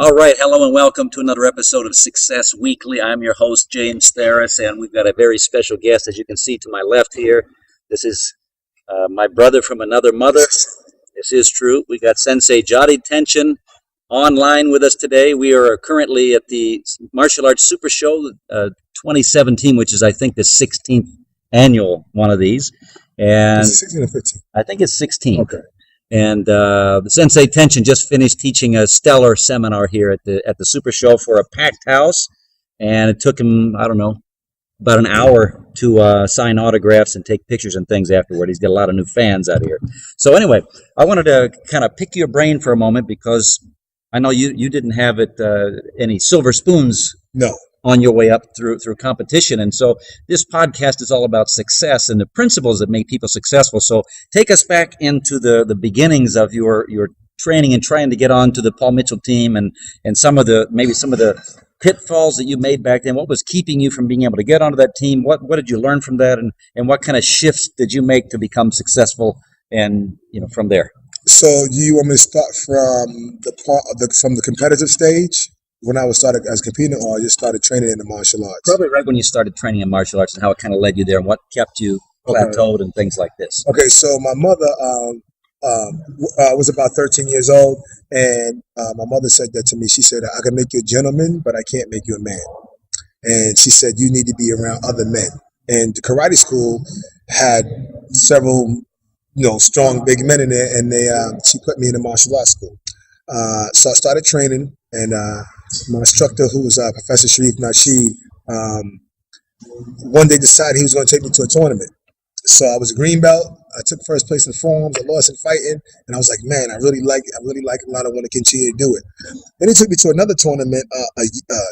All right, hello and welcome to another episode of Success Weekly. I'm your host, James Theris, and we've got a very special guest, as you can see to my left here. This is my brother from another mother. This is true. We got Sensei Tention online with us today. We are currently at the Martial Arts Super Show 2017, which is, I think, the 16th annual one of these. And Is it 16 or 15? I think it's 16. Okay. And the Sensei Tention just finished teaching a stellar seminar here at the Super Show for a packed house, and it took him, I don't know, about an hour to sign autographs and take pictures and things afterward. He's got a lot of new fans out here. So anyway, I wanted to kind of pick your brain for a moment because I know you didn't have any silver spoons No. on your way up through competition. And so this podcast is all about success and the principles that make people successful. So take us back into the beginnings of your training and trying to get on to the Paul Mitchell team and some of the pitfalls that you made back then. What was keeping you from being able to get onto that team? What did you learn from that? And what kind of shifts did you make to become successful and from there? So you want me to start from the competitive stage when I was started as competing, or I just started training in the martial arts? Probably right when you started training in martial arts and how it kind of led you there and what kept you plateaued and things like this. Okay, so my mother was about 13 years old, and my mother said that to me. She said, I can make you a gentleman, but I can't make you a man. And she said, you need to be around other men. And the karate school had several, strong big men in there, and she put me in the martial arts school. So I started training, and my instructor, who was Professor Sharif Nasheed, one day decided he was going to take me to a tournament. So I was a green belt. I took first place in forms. I lost in fighting, and I was like, man, I really like it. A lot. I want to continue to do it. Then he took me to another tournament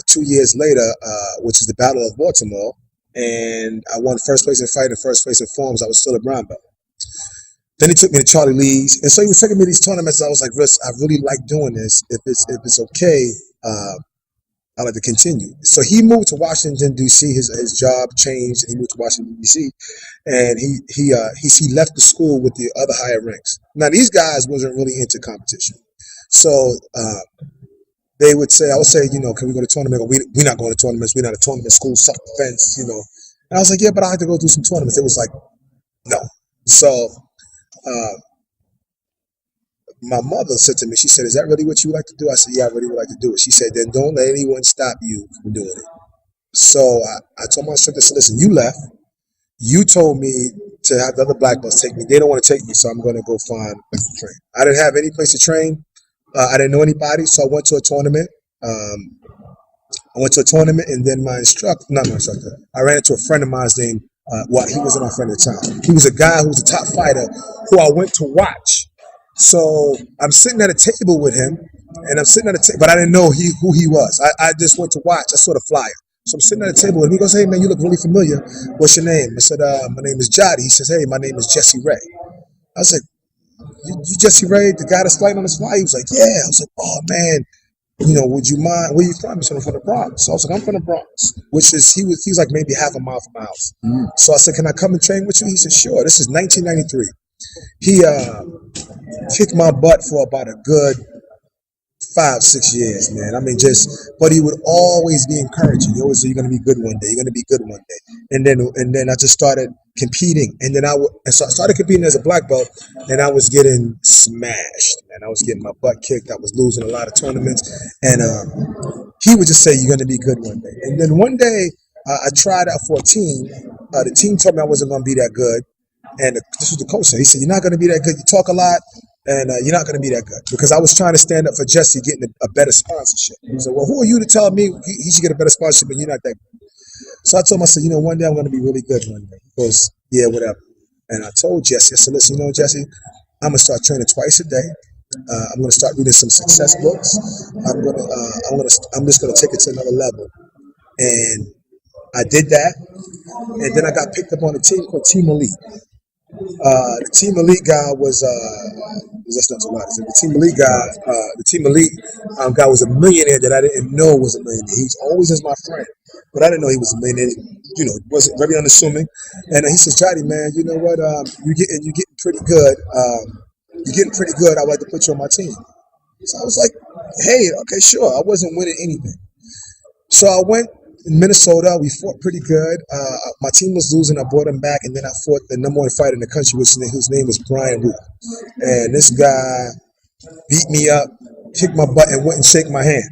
2 years later, which is the Battle of Baltimore, and I won first place in fighting, first place in forms. I was still a brown belt. Then he took me to Charlie Lee's, and so he was taking me to these tournaments. I was like, Russ, I really like doing this. If it's okay, I'd like to continue. So he moved to Washington D.C. His job changed, and he moved to Washington D.C. And he left the school with the other higher ranks. Now these guys wasn't really into competition, so I would say, can we go to tournament? We're not going to tournaments. We're not a tournament school, self-defense, And I was like, yeah, but I have to go do some tournaments. It was like, no. So my mother said to me, she said, is that really what you would like to do? I said, yeah, I really would like to do it. She said, then don't let anyone stop you from doing it. So I told my instructor, I said, listen, you left. You told me to have the other black belts take me. They don't want to take me, so I'm going to go find a place to train. I didn't have any place to train. I didn't know anybody, so I went to a tournament. And then I ran into a friend of mine named, he wasn't my friend at the time. He was a guy who was a top fighter who I went to watch. So I'm sitting at a table with him, and but I didn't know who he was. I just went to watch. I saw the flyer. So I'm sitting at a table, and he goes, hey, man, you look really familiar. What's your name? I said, my name is Jody. He says, hey, my name is Jesse Ray. I was like, you Jesse Ray, the guy that's fighting on this flyer? He was like, yeah. I was like, oh, man, would you mind? Where you from? He said, I'm from the Bronx. So I was like, I'm from the Bronx, which is, he was like maybe half a mile from my house. So I said, can I come and train with you? He said, sure. This is 1993. He kicked my butt for about a good 5-6 years, man. I mean, but he would always be encouraging. He always said, you're going to be good one day. You're going to be good one day. And then I just started competing. And then so I started competing as a black belt, and I was getting smashed, man. I was getting my butt kicked. I was losing a lot of tournaments. And he would just say, you're going to be good one day. And then one day, I tried out for a team. The team told me I wasn't going to be that good. And this was the coach. He said, you're not going to be that good. You talk a lot, and you're not going to be that good. Because I was trying to stand up for Jesse getting a better sponsorship. He said, well, who are you to tell me he should get a better sponsorship and you're not that good? So I told him, I said, one day I'm going to be really good one day. He goes, yeah, whatever. And I told Jesse, I said, listen, Jesse, I'm going to start training twice a day. I'm going to start reading some success books. I'm just going to take it to another level. And I did that. And then I got picked up on a team called Team Elite. The Team Elite guy was that's not so loud. The Team Elite guy was a millionaire that I didn't know was a millionaire. He's always as my friend, but I didn't know he was a millionaire. Wasn't very unassuming. And he says, Johnny, man, you know what? You're getting pretty good. You're getting pretty good. I'd like to put you on my team. So I was like, hey, okay, sure. I wasn't winning anything. So I went in Minnesota. We fought pretty good. My team was losing. I brought him back, and then I fought the number one fighter in the country, whose name was Brian Root. And this guy beat me up, kicked my butt, and wouldn't shake my hand.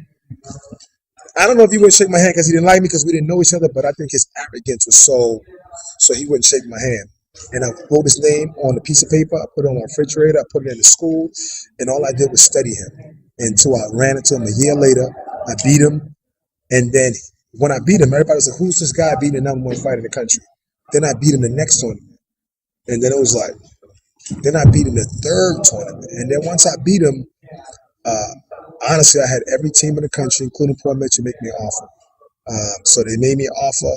I don't know if he wouldn't shake my hand because he didn't like me because we didn't know each other, but I think his arrogance was so he wouldn't shake my hand. And I wrote his name on a piece of paper. I put it on my refrigerator. I put it in the school, and all I did was study him until I ran into him a year later. I beat him, and then when I beat him, everybody was like, "Who's this guy beating the number one fighter in the country?" Then I beat him the next tournament, and then it was like, then I beat him the third tournament, and then once I beat him, honestly, I had every team in the country, including Port Mitchell, make me an offer. So they made me an offer.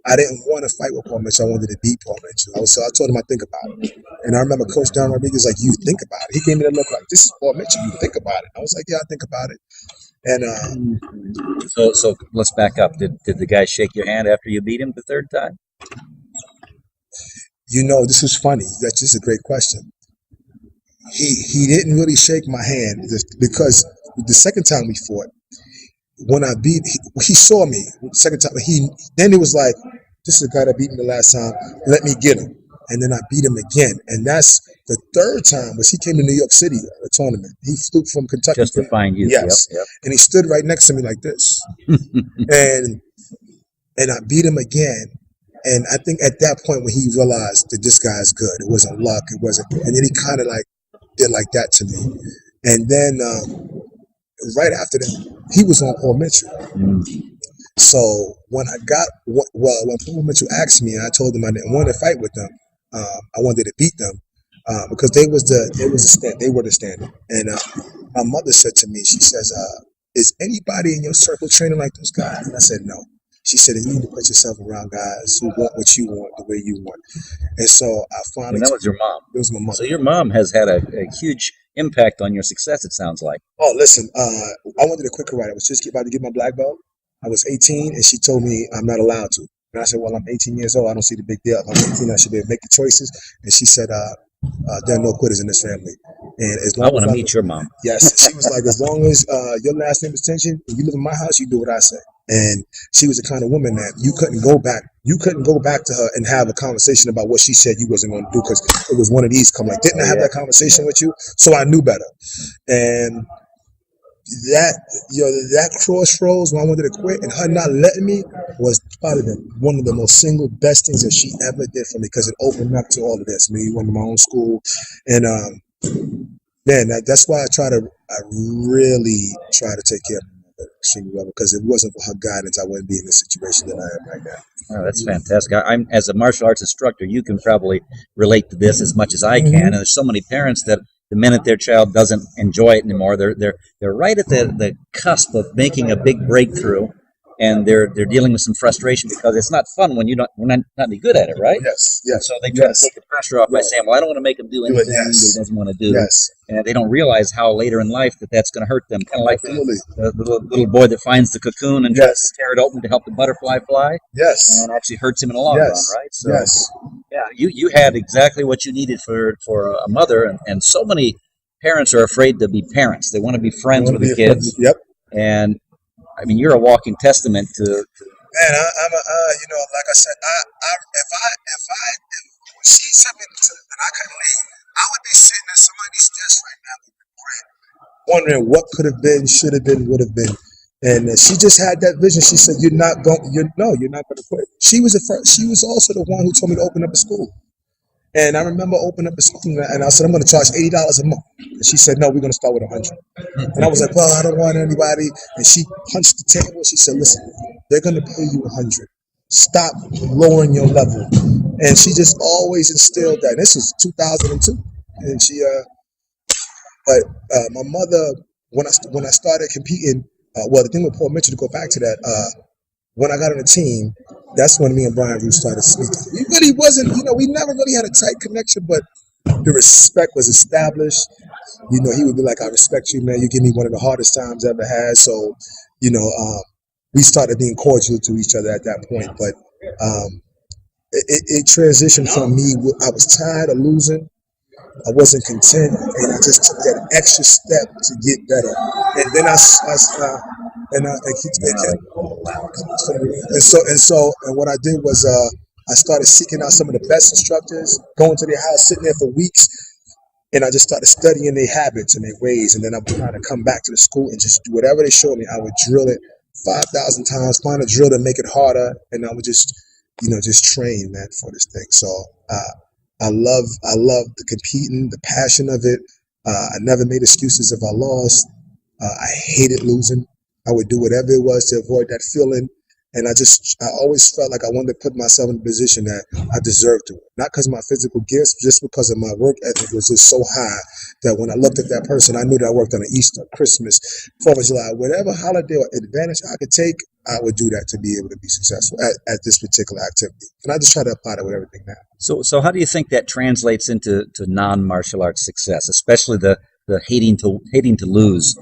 I didn't want to fight with Paul Mitchell. I wanted to beat Paul Mitchell. So I told him I think about it. And I remember Coach Don Rodriguez like, you think about it. He gave me that look like, this is Paul Mitchell. You think about it. I was like, yeah, I think about it. And So let's back up. Did the guy shake your hand after you beat him the third time? this was funny. That's just a great question. He didn't really shake my hand because the second time we fought, when I beat, he saw me the second time. Then it was like, this is the guy that beat me the last time. Let me get him. And then I beat him again. And that's the third time was he came to New York City a tournament. He flew from Kentucky just to find you. Yes. Yep. And he stood right next to me like this. and I beat him again. And I think at that point when he realized that this guy is good, it wasn't luck, it wasn't. And then he kind of like did like that to me. And then right after that, he was on Paul Mitchell. So when when Paul Mitchell asked me, and I told him I didn't want to fight with them, I wanted to beat them because they were the standard. And my mother said to me, she says, "Is anybody in your circle training like those guys?" And I said, "No." She said, "You need to put yourself around guys who want what you want the way you want." And so I finally. And that was your mom. It was my mom. So your mom has had a huge impact on your success, it sounds like. Oh, listen, I wanted to quick ride. I was just about to get my black belt. I was 18, and she told me I'm not allowed to. And I said, well, I'm 18 years old. I don't see the big deal. I'm 18. I should be able to make the choices. And she said, there are no quitters in this family. And as long I want to meet your mom. Yes. She was like, as long as your last name is Tention, and you live in my house, you do what I say. And she was the kind of woman that you couldn't go back. You couldn't go back to her and have a conversation about what she said you wasn't going to do because it was one of these come like, didn't I have that conversation with you? So I knew better. And that crossroads when I wanted to quit and her not letting me was probably one of the most single best things that she ever did for me because it opened up to all of this. Me went to my own school, and man, that's why I really try to take care of my mother extremely well because it wasn't for her guidance, I wouldn't be in the situation that I am right now. Oh, that's fantastic. I'm as a martial arts instructor, you can probably relate to this as much as I can. And there's so many parents that the minute their child doesn't enjoy it anymore, they're right at the cusp of making a big breakthrough, and they're dealing with some frustration because it's not fun when we're not any good at it, right? Yes. So they try to take the pressure off by saying, "Well, I don't want to make him do anything that he doesn't want to do." And they don't realize how later in life that's going to hurt them. Kind of like the little boy that finds the cocoon and tries to tear it open to help the butterfly fly. And actually hurts him in the long run, right? So, yeah, you had exactly what you needed for a mother, and so many parents are afraid to be parents. They want to be friends with the kids. And I mean, you're a walking testament to. Man, I'm like I said, if she sent me that I couldn't leave, I would be sitting at somebody's desk right now with regret, wondering what could have been, should have been, would have been. And she just had that vision. She said, you're not going to quit. She was also the one who told me to open up a school. And I remember opening up a school, and I said, I'm going to charge $80 a month. And she said, no, we're going to start with $100. And I was like, well, I don't want anybody. And she punched the table. She said, listen, they're going to pay you $100. Stop lowering your level. And she just always instilled that. This was 2002. And but my mother, when I started competing, the thing with Paul Mitchell, to go back to that, when I got on the team, that's when me and Brian Root started speaking. He really wasn't, we never really had a tight connection, but the respect was established. He would be like, I respect you, man. You give me one of the hardest times I ever had. So, we started being cordial to each other at that point. But it transitioned from me. I was tired of losing. I wasn't content, and I just took that extra step to get better. And then and what I did was I started seeking out some of the best instructors, going to their house, sitting there for weeks, and I just started studying their habits and their ways. And then I would try to come back to the school and just do whatever they showed me. I would drill it 5,000 times, find a drill to make it harder, and I would just, just train, man, for this thing. So I love the competing, the passion of it. I never made excuses if I lost. I hated losing. I would do whatever it was to avoid that feeling. And I always felt like I wanted to put myself in a position that I deserved to. Not because of my physical gifts, just because of my work ethic was just so high that when I looked at that person, I knew that I worked on an Easter, Christmas, 4th of July, whatever holiday or advantage I could take, I would do that to be able to be successful at this particular activity. And I just try to apply that with everything now. So how do you think that translates into non-martial arts success, especially the hating to lose?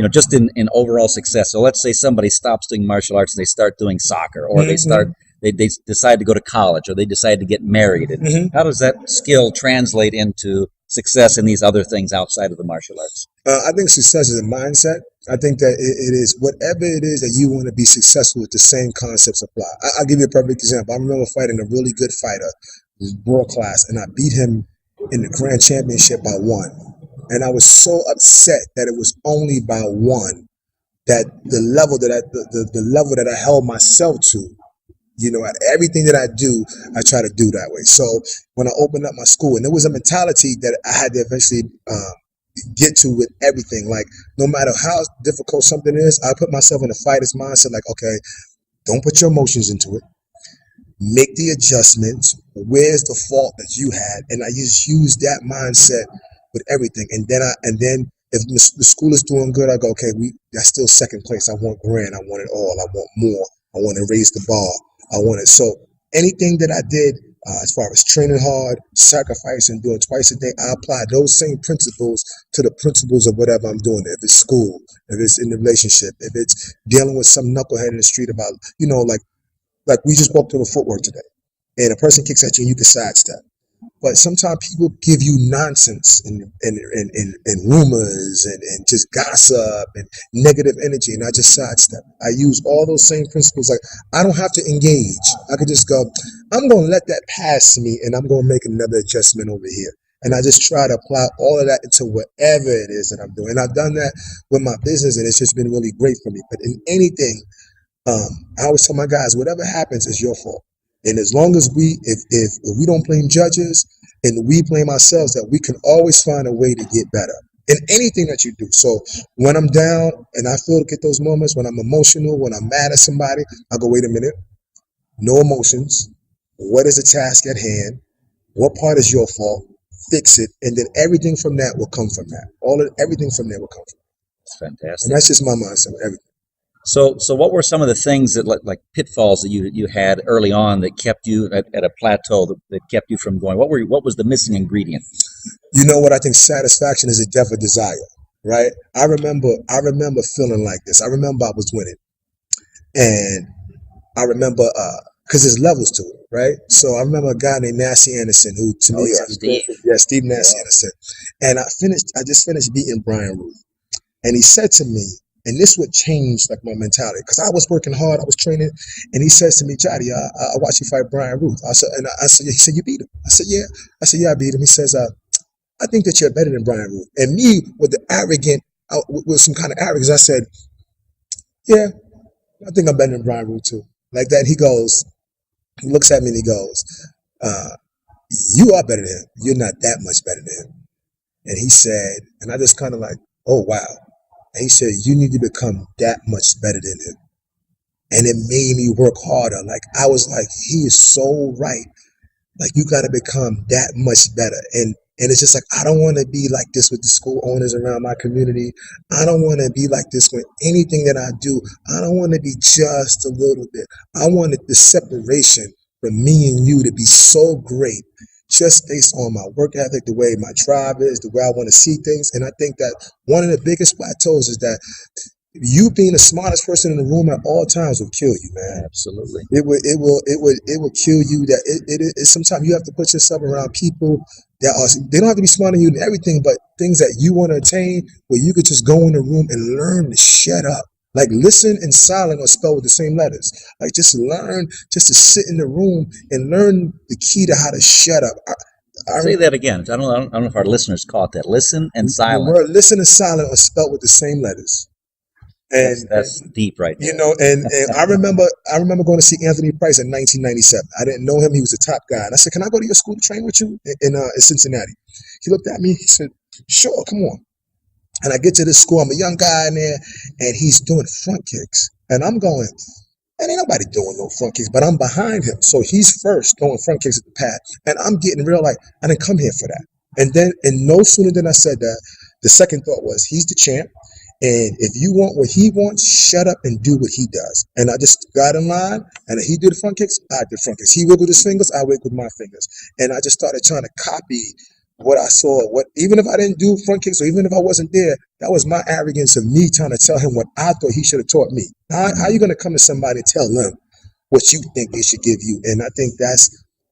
Just in overall success. So let's say somebody stops doing martial arts and they start doing soccer, or they decide to go to college, or they decide to get married. And how does that skill translate into success in these other things outside of the martial arts? I think success is a mindset. I think that it is whatever it is that you want to be successful with, the same concepts apply. I'll give you a perfect example. I remember fighting a really good fighter, world class, and I beat him in the grand championship by 1. And I was so upset that it was only by 1, that the level that I held myself to, at everything that I do, I try to do that way. So when I opened up my school, and there was a mentality that I had to eventually get to with everything. Like, no matter how difficult something is, I put myself in a fighter's mindset. Like, okay, don't put your emotions into it. Make the adjustments. Where's the fault that you had? And I just use that mindset with everything. And then if the school is doing good, I go, okay, that's still second place. I want grand. I want it all. I want more. I want to raise the bar. I want it. So anything that I did, as far as training hard, sacrificing, doing twice a day, I apply those same principles to the principles of whatever I'm doing. If it's school, if it's in the relationship, if it's dealing with some knucklehead in the street about, like we just walked through the footwork today, and a person kicks at you and you can sidestep. But sometimes people give you nonsense and rumors and just gossip and negative energy, and I just sidestep. I use all those same principles. Like, I don't have to engage. I could just go, I'm going to let that pass me, and I'm going to make another adjustment over here. And I just try to apply all of that into whatever it is that I'm doing. And I've done that with my business, and it's just been really great for me. But in anything, I always tell my guys, whatever happens is your fault. And as long as if we don't blame judges and we blame ourselves, that we can always find a way to get better in anything that you do. So when I'm down and I get those moments, when I'm emotional, when I'm mad at somebody, I go, wait a minute, no emotions. What is the task at hand? What part is your fault? Fix it. And then everything from that will come from that. Everything from there will come from that. That's fantastic. And that's just my mindset with everything. So what were some of the things that like pitfalls that you had early on that kept you at a plateau that kept you from going? What was the missing ingredient? You know what? I think satisfaction is a death of desire, right? I remember feeling like this. I remember I was winning, and I remember because there's levels to it, right? So I remember a guy named Nasty Anderson, who to me, Steve Nasty Anderson, and I just finished beating Brian Ruth, and he said to me. And this would change like my mentality, because I was working hard, I was training, and he says to me, Jody, I watched you fight Brian Ruth. I said, he said, you beat him. I said, yeah. I said, yeah, I beat him. He says, I think that you're better than Brian Ruth. And me, with some kind of arrogance, I said, yeah, I think I'm better than Brian Ruth too. Like that, he looks at me and he goes, you are better than him. You're not that much better than him. And he said, and I just kind of like, oh wow. And he said, you need to become that much better than him. And it made me work harder. Like, I was like, he is so right. Like, you got to become that much better. And it's just like, I don't want to be like this with the school owners around my community. I don't want to be like this with anything that I do. I don't want to be just a little bit. I wanted the separation from me and you to be so great, just based on my work ethic, the way my tribe is, the way I want to see things. And I think that one of the biggest plateaus is that you being the smartest person in the room at all times will kill you, man. Absolutely. It will kill you. That it sometimes you have to put yourself around people that are, they don't have to be smarter than you in everything, but things that you want to attain where you could just go in the room and learn to shut up. Like listen and silent are spelled with the same letters. Like just learn just to sit in the room and learn the key to how to shut up. Say that again. I don't know if our listeners caught that. Listen and The silent. word listen and silent are spelled with the same letters. And That's deep right there. you know, and I remember going to see Anthony Price in 1997. I didn't know him; he was a top guy. And I said, "Can I go to your school to train with you in Cincinnati?" He looked at me. He said, "Sure, come on." And I get to this school. I'm a young guy in there, and he's doing front kicks, and I'm going. And ain't nobody doing no front kicks, but I'm behind him. So he's first throwing front kicks at the pad. And I'm getting real like, I didn't come here for that. And then, and no sooner than I said that, the second thought was, he's the champ. And if you want what he wants, shut up and do what he does. And I just got in line, and he did front kicks, I did front kicks. He wiggled his fingers, I wiggled my fingers. And I just started trying to copy what I saw. What even if I didn't do front kicks, or even if I wasn't there, that was my arrogance of me trying to tell him what I thought he should have taught me. How are you going to come to somebody and tell them what you think they should give you? And I think that's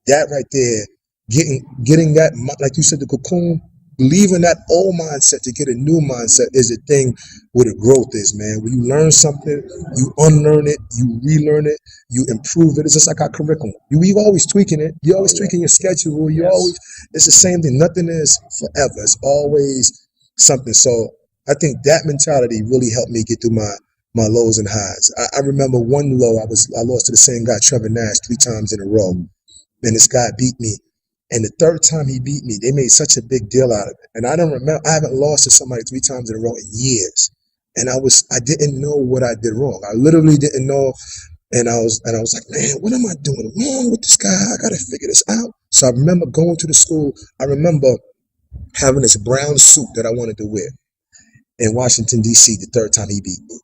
that right there, getting that, like you said, the cocoon, leaving that old mindset to get a new mindset is the thing where the growth is, man. When you learn something, you unlearn it, you relearn it, you improve it. It's just like our curriculum. You always tweaking it. You're always tweaking your schedule. You always, it's the same thing. Nothing is forever. It's always something. So I think that mentality really helped me get through my lows and highs. I remember one low, I lost to the same guy, Trevor Nash, 3 times in a row. And this guy beat me. And the third time he beat me, they made such a big deal out of it. And I haven't lost to somebody 3 times in a row in years. And I didn't know what I did wrong. I literally didn't know. And I was like, man, what am I doing wrong with this guy? I got to figure this out. So I remember going to the school. I remember having this brown suit that I wanted to wear in Washington, D.C. the third time he beat me.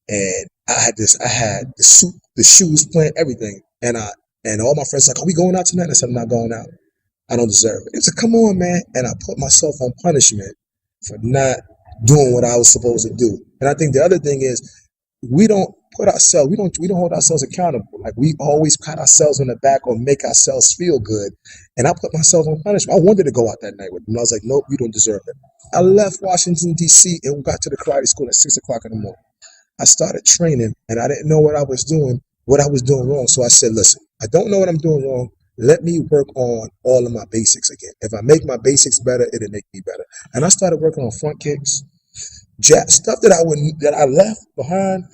And I had the suit, the shoes, playing everything. And all my friends were like, are we going out tonight? I said, I'm not going out. I don't deserve it. They said, come on, man. And I put myself on punishment for not doing what I was supposed to do. And I think the other thing is we don't hold ourselves accountable. Like we always pat ourselves on the back or make ourselves feel good. And I put myself on punishment. I wanted to go out that night with them. I was like, nope, you don't deserve it. I left Washington, D.C. and got to the karate school at 6 o'clock in the morning. I started training and I didn't know what I was doing wrong. So I said, listen, I don't know what I'm doing wrong. Let me work on all of my basics again. If I make my basics better, it'll make me better. And I started working on front kicks, stuff that I left behind,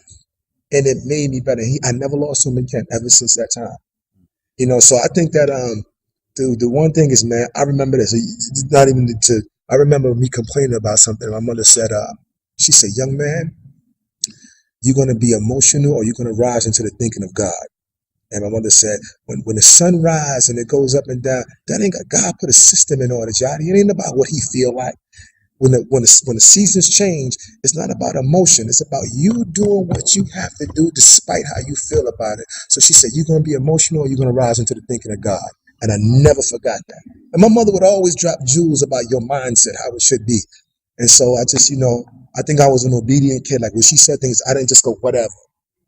and it made me better. I never lost to him again ever since that time. You know, so I think that the one thing is, man, I remember this. It's not even I remember me complaining about something. My mother said, she said, young man, you're going to be emotional or you're going to rise into the thinking of God. And my mother said, when the sun rises and it goes up and down, that ain't got God put a system in order, Johnny. It ain't about what he feel like. When the seasons change, it's not about emotion. It's about you doing what you have to do despite how you feel about it. So she said, you're going to be emotional or you're going to rise into the thinking of God. And I never forgot that. And my mother would always drop jewels about your mindset, how it should be. And so I just, I think I was an obedient kid. Like when she said things, I didn't just go, whatever.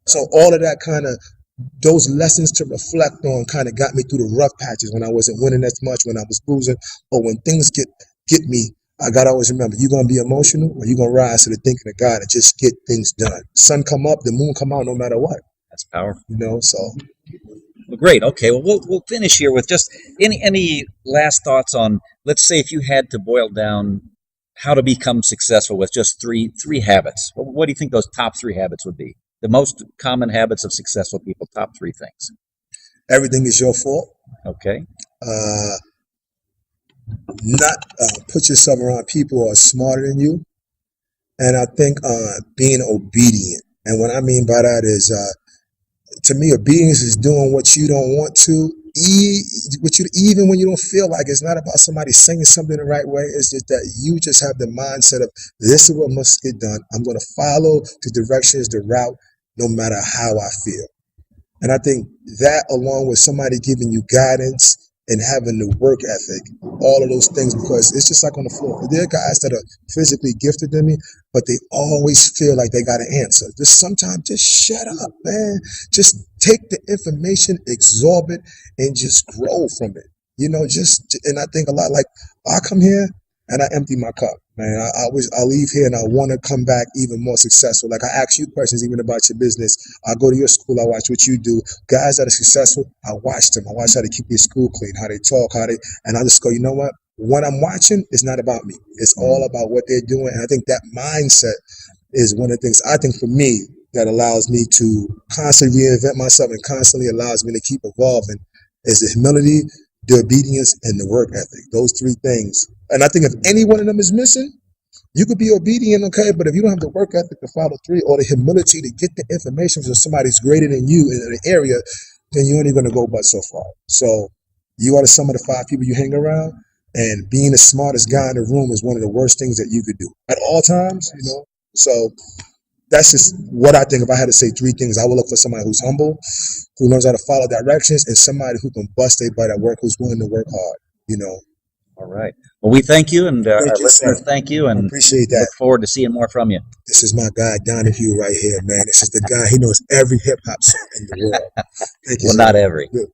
So all of that kind of, those lessons to reflect on kind of got me through the rough patches when I wasn't winning as much, when I was losing, or when things get me. I got to always remember, you're going to be emotional or you're going to rise to the thinking of God and just get things done. Sun come up, the moon come out, no matter what. That's powerful. So. Well, great. Okay. Well, we'll finish here with just any last thoughts on, let's say if you had to boil down how to become successful with just three habits. What do you think those top 3 habits would be? The most common habits of successful people, top 3 things. Everything is your fault. Okay. Not put yourself around people who are smarter than you. And I think being obedient. And what I mean by that is, to me, obedience is doing what you don't want to, even when you don't feel like it. It's not about somebody saying something the right way. It's just that you just have the mindset of, this is what must get done. I'm going to follow the directions, the route, no matter how I feel. And I think that, along with somebody giving you guidance and having the work ethic, all of those things, because it's just like on the floor. There are guys that are physically gifted than me, but they always feel like they got an answer. Sometimes just shut up, man. Just take the information, absorb it, and just grow from it. And I think a lot like I come here and I empty my cup, man. I leave here and I want to come back even more successful. Like I ask you questions even about your business. I go to your school. I watch what you do. Guys that are successful, I watch them. I watch how they keep their school clean, how they talk, and I just go, you know what I'm watching is not about me. It's all about what they're doing. And I think that mindset is one of the things I think for me that allows me to constantly reinvent myself and constantly allows me to keep evolving is the humility, the obedience, and the work ethic. Those three things. And I think if any one of them is missing, you could be obedient, okay, but if you don't have the work ethic to follow through or the humility to get the information from somebody who's greater than you in an area, then you're only going to go but so far. So you are the sum of the 5 people you hang around, and being the smartest guy in the room is one of the worst things that you could do at all times, you know. So that's just what I think. If I had to say 3 things, I would look for somebody who's humble, who knows how to follow directions, and somebody who can bust their butt at work, who's willing to work hard, you know. All right. Well, we thank you, and our Thank you, listeners sir. thank you, I and appreciate that. look forward to seeing more from you. This is my guy, Donahue, right here, man. This is the guy, he knows every hip hop song in the world. Thank you, Well, sir. not every. Good.